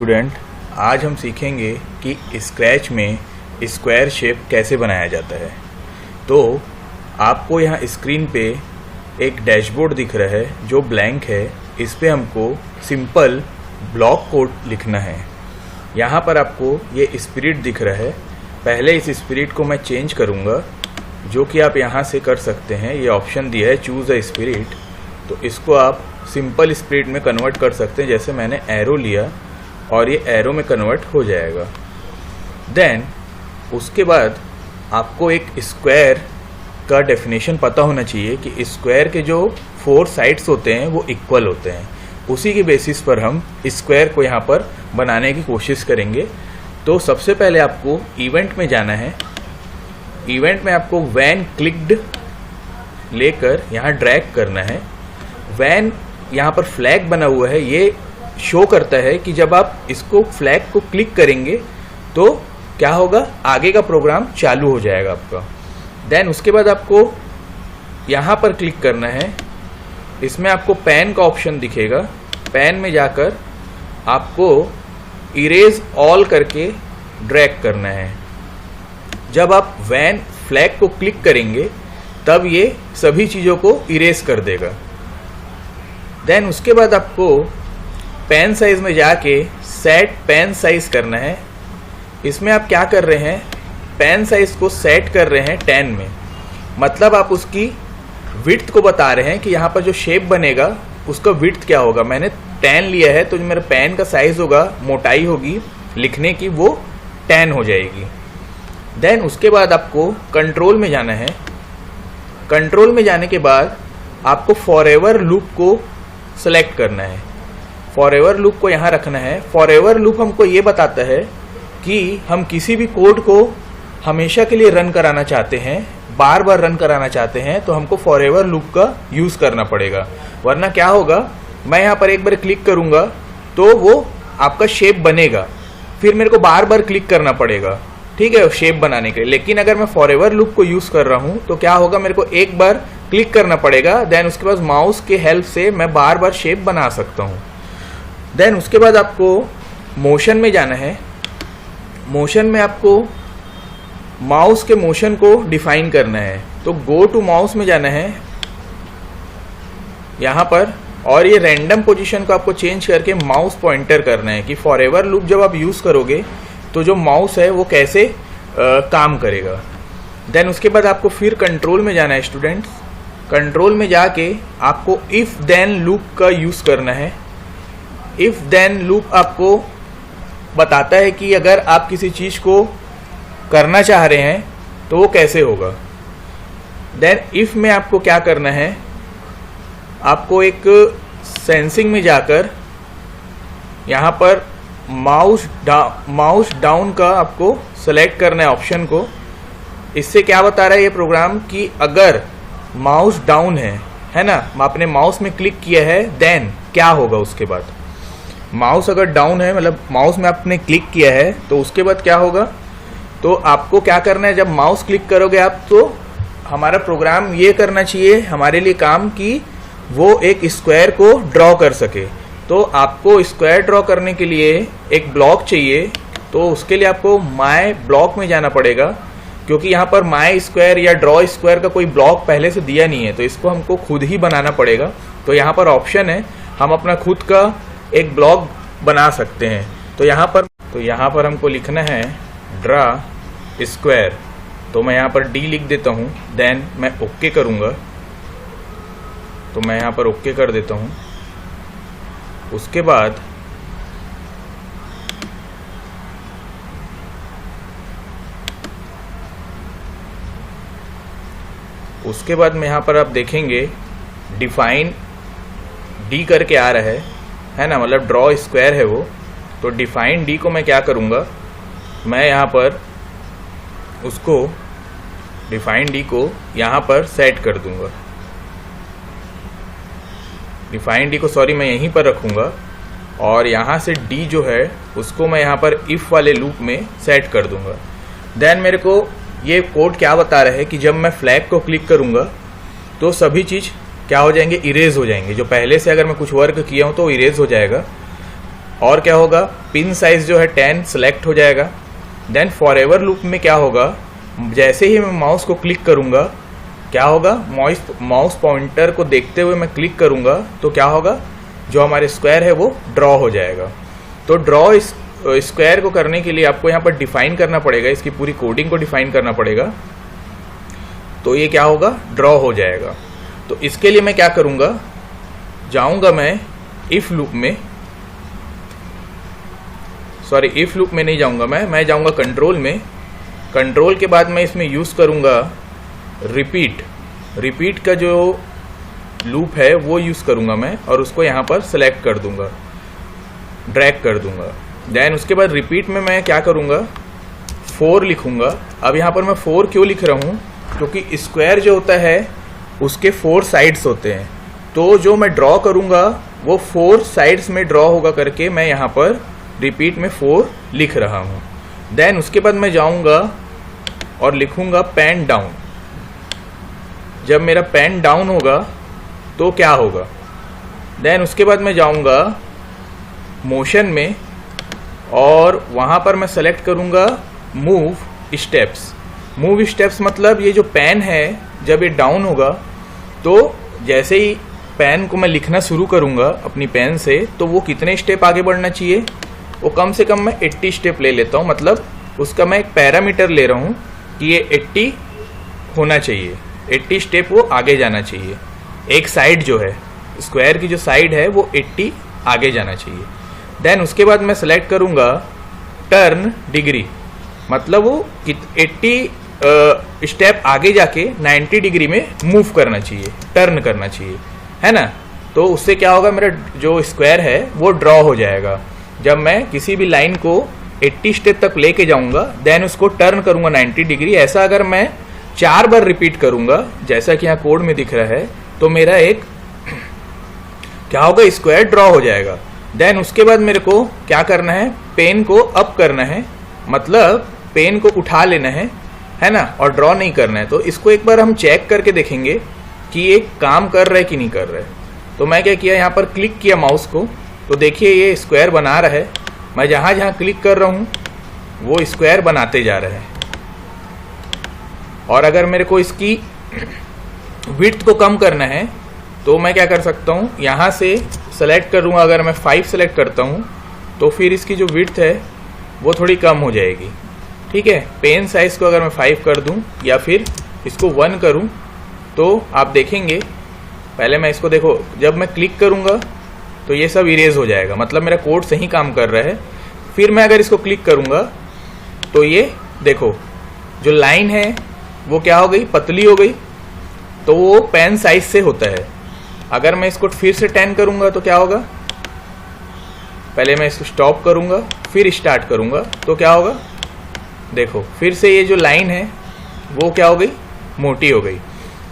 Student, आज हम सीखेंगे कि स्क्रैच में स्क्वायर शेप कैसे बनाया जाता है। तो आपको यहाँ स्क्रीन पे एक डैशबोर्ड दिख रहा है जो ब्लैंक है। इस पे हमको सिंपल ब्लॉक कोड लिखना है। यहाँ पर आपको ये स्पिरिट दिख रहा है। पहले इस स्पिरिट को मैं चेंज करूँगा, जो कि आप यहाँ से कर सकते हैं। ये ऑप्शन दिया है चूज़ अ स्पिरिट, तो इसको आप सिंपल स्पिरिट में कन्वर्ट कर सकते हैं। जैसे मैंने एरो लिया और ये एरो में कन्वर्ट हो जाएगा। देन उसके बाद आपको एक स्क्वायर का डेफिनेशन पता होना चाहिए कि स्क्वायर के जो 4 साइड्स होते हैं वो इक्वल होते हैं। उसी की बेसिस पर हम स्क्वायर को यहाँ पर बनाने की कोशिश करेंगे। तो सबसे पहले आपको इवेंट में जाना है। इवेंट में आपको व्हेन क्लिक्ड लेकर यहाँ ड्रैग करना है। व्हेन यहाँ पर फ्लैग बना हुआ है, ये शो करता है कि जब आप इसको फ्लैग को क्लिक करेंगे तो क्या होगा, आगे का प्रोग्राम चालू हो जाएगा आपका। देन उसके बाद आपको यहाँ पर क्लिक करना है। इसमें आपको पेन का ऑप्शन दिखेगा। पेन में जाकर आपको इरेज ऑल करके ड्रैग करना है। जब आप व्हेन फ्लैग को क्लिक करेंगे तब ये सभी चीज़ों को इरेज कर देगा। देन उसके बाद आपको पेन साइज में जाके सेट पेन साइज करना है। इसमें आप क्या कर रहे हैं, पेन साइज को सेट कर रहे हैं 10 में। मतलब आप उसकी विड्थ को बता रहे हैं कि यहाँ पर जो शेप बनेगा उसका विड्थ क्या होगा। मैंने 10 लिया है तो जो मेरा पेन का साइज होगा, मोटाई होगी लिखने की, वो 10 हो जाएगी। देन उसके बाद आपको कंट्रोल में जाना है। कंट्रोल में जाने के बाद आपको फॉरएवर लूप को सेलेक्ट करना है। फॉरएवर लूप को यहाँ रखना है। फॉरएवर लूप हमको ये बताता है कि हम किसी भी कोड को हमेशा के लिए रन कराना चाहते हैं, बार बार रन कराना चाहते हैं, तो हमको फॉरएवर लूप का यूज़ करना पड़ेगा। वरना क्या होगा, मैं यहाँ पर एक बार क्लिक करूँगा तो वो आपका शेप बनेगा, फिर मेरे को बार बार क्लिक करना पड़ेगा, ठीक है, शेप बनाने के लिए। लेकिन अगर मैं फॉरएवर लूप को यूज़ कर रहा हूँ तो क्या होगा, मेरे को एक बार क्लिक करना पड़ेगा, देन उसके बाद माउस के हेल्प से मैं बार बार शेप बना सकता हूँ। देन उसके बाद आपको मोशन में जाना है। मोशन में आपको माउस के मोशन को डिफाइन करना है। तो गो टू माउस में जाना है यहाँ पर, और ये रैंडम पोजीशन को आपको चेंज करके माउस पॉइंटर करना है कि फॉरएवर लूप जब आप यूज़ करोगे तो जो माउस है वो कैसे काम करेगा। देन उसके बाद आपको फिर कंट्रोल में जाना है स्टूडेंट्स। कंट्रोल में जाके आपको इफ़ देन लूप का यूज़ करना है। इफ़ देन लूप आपको बताता है कि अगर आप किसी चीज़ को करना चाह रहे हैं तो वो कैसे होगा। देन इफ़ में आपको क्या करना है, आपको एक सेंसिंग में जाकर यहाँ पर माउस डाउन का आपको सेलेक्ट करना है ऑप्शन को। इससे क्या बता रहा है ये प्रोग्राम कि अगर माउस डाउन है ना, आपने माउस में क्लिक किया है, देन क्या होगा उसके बाद। माउस अगर डाउन है, मतलब माउस में आपने क्लिक किया है, तो उसके बाद क्या होगा, तो आपको क्या करना है, जब माउस क्लिक करोगे आप, तो हमारा प्रोग्राम ये करना चाहिए हमारे लिए काम कि वो एक स्क्वायर को ड्रॉ कर सके। तो आपको स्क्वायर ड्रॉ करने के लिए एक ब्लॉक चाहिए। तो उसके लिए आपको माय ब्लॉक में जाना पड़ेगा, क्योंकि यहाँ पर माय स्क्वायर या ड्रॉ स्क्वायर का कोई ब्लॉक पहले से दिया नहीं है, तो इसको हमको खुद ही बनाना पड़ेगा। तो यहाँ पर ऑप्शन है, हम अपना खुद का एक ब्लॉक बना सकते हैं। तो यहाँ पर हमको लिखना है ड्रा स्क्वायर। तो मैं यहाँ पर डी लिख देता हूँ। देन मैं ओके करूँगा, तो मैं यहाँ पर ओके कर देता हूँ। उसके बाद में यहाँ पर आप देखेंगे डिफाइन डी करके आ रहा है ना, मतलब ड्रॉ स्क्वायर है वो। तो डिफाइन डी को मैं क्या करूँगा, मैं यहाँ पर उसको डिफाइन डी को यहाँ पर सेट कर दूँगा। डिफाइन डी को मैं यहीं पर रखूँगा, और यहाँ से डी जो है उसको मैं यहाँ पर इफ़ वाले लूप में सेट कर दूँगा। देन मेरे को ये कोड क्या बता रहा है कि जब मैं फ्लैग को क्लिक करूँगा तो सभी चीज़ क्या हो जाएंगे, इरेज हो जाएंगे। जो पहले से अगर मैं कुछ वर्क किया हूँ तो इरेज हो जाएगा। और क्या होगा, पिन साइज जो है 10 सेलेक्ट हो जाएगा। देन फॉर एवर लूप में क्या होगा, जैसे ही मैं माउस को क्लिक करूंगा क्या होगा, माउस पॉइंटर को देखते हुए मैं क्लिक करूंगा तो क्या होगा, जो हमारे स्क्वायर है वो ड्रॉ हो जाएगा। तो ड्रॉ इस स्क्वायर को करने के लिए आपको यहाँ पर डिफाइन करना पड़ेगा, इसकी पूरी कोडिंग को डिफाइन करना पड़ेगा। तो ये क्या होगा, ड्रॉ हो जाएगा। तो इसके लिए मैं क्या करूंगा, जाऊंगा मैं इफ लूप में, सॉरी इफ लूप में नहीं जाऊंगा मैं जाऊंगा कंट्रोल में। कंट्रोल के बाद मैं इसमें यूज करूंगा रिपीट का जो लूप है वो यूज करूंगा मैं, और उसको यहाँ पर सेलेक्ट कर दूंगा, ड्रैग कर दूंगा। देन उसके बाद रिपीट में मैं क्या करूंगा, 4 लिखूंगा। अब यहाँ पर मैं 4 क्यों लिख रहा हूँ, क्योंकि स्क्वायर जो होता है उसके 4 साइड्स होते हैं। तो जो मैं ड्रॉ करूंगा वो 4 साइड्स में ड्रॉ होगा करके मैं यहाँ पर रिपीट में 4 लिख रहा हूँ। देन उसके बाद मैं जाऊंगा और लिखूंगा पेन डाउन। जब मेरा पेन डाउन होगा तो क्या होगा, देन उसके बाद मैं जाऊंगा मोशन में और वहां पर मैं सेलेक्ट करूंगा मूव स्टेप्स। मतलब ये जो पेन है जब ये डाउन होगा तो जैसे ही पेन को मैं लिखना शुरू करूंगा अपनी पेन से, तो वो कितने स्टेप आगे बढ़ना चाहिए, वो कम से कम मैं 80 स्टेप ले लेता हूँ। मतलब उसका मैं एक पैरामीटर ले रहा हूँ कि ये 80 होना चाहिए, 80 स्टेप वो आगे जाना चाहिए। एक साइड जो है स्क्वायर की जो साइड है वो 80 आगे जाना चाहिए। देन उसके बाद मैं सेलेक्ट करूंगा टर्न डिग्री, मतलब वो 80 स्टेप आगे जाके 90 डिग्री में मूव करना चाहिए, टर्न करना चाहिए, है ना। तो उससे क्या होगा, मेरा जो स्क्वायर है वो ड्रॉ हो जाएगा। जब मैं किसी भी लाइन को 80 स्टेप तक लेके जाऊंगा, देन उसको टर्न करूंगा 90 डिग्री। ऐसा अगर मैं 4 बार रिपीट करूंगा जैसा कि यहाँ कोड में दिख रहा है, तो मेरा एक क्या होगा, स्क्वायर ड्रॉ हो जाएगा। देन उसके बाद मेरे को क्या करना है, पेन को अप करना है, मतलब पेन को उठा लेना है ना, और ड्रॉ नहीं करना है। तो इसको एक बार हम चेक करके देखेंगे कि ये काम कर रहा है कि नहीं कर रहा है। तो मैं क्या किया, यहाँ पर क्लिक किया माउस को, तो देखिए ये स्क्वायर बना रहा है। मैं जहां जहां क्लिक कर रहा हूं वो स्क्वायर बनाते जा रहा है। और अगर मेरे को इसकी विड्थ को कम करना है तो मैं क्या कर सकता हूं, यहां से सेलेक्ट करूंगा। अगर मैं 5 सेलेक्ट करता हूं तो फिर इसकी जो विड्थ है वो थोड़ी कम हो जाएगी, ठीक है। पेन साइज को अगर मैं 5 कर दूं या फिर इसको 1 करूं तो आप देखेंगे, पहले मैं इसको देखो, जब मैं क्लिक करूंगा तो ये सब इरेज हो जाएगा, मतलब मेरा कोड सही काम कर रहा है। फिर मैं अगर इसको क्लिक करूंगा तो ये देखो जो लाइन है वो क्या हो गई, पतली हो गई। तो वो पेन साइज से होता है। अगर मैं इसको फिर से 10 करूंगा तो क्या होगा, पहले मैं इसको स्टॉप करूंगा फिर स्टार्ट करूंगा तो क्या होगा, देखो फिर से ये जो लाइन है वो क्या हो गई, मोटी हो गई।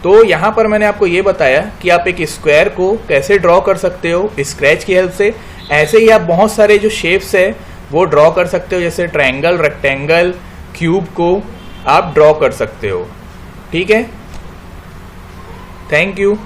तो यहाँ पर मैंने आपको ये बताया कि आप एक स्क्वायर को कैसे ड्रॉ कर सकते हो स्क्रैच की हेल्प से। ऐसे ही आप बहुत सारे जो शेप्स है वो ड्रॉ कर सकते हो, जैसे ट्रायंगल, रेक्टेंगल, क्यूब को आप ड्रॉ कर सकते हो, ठीक है। Thank you.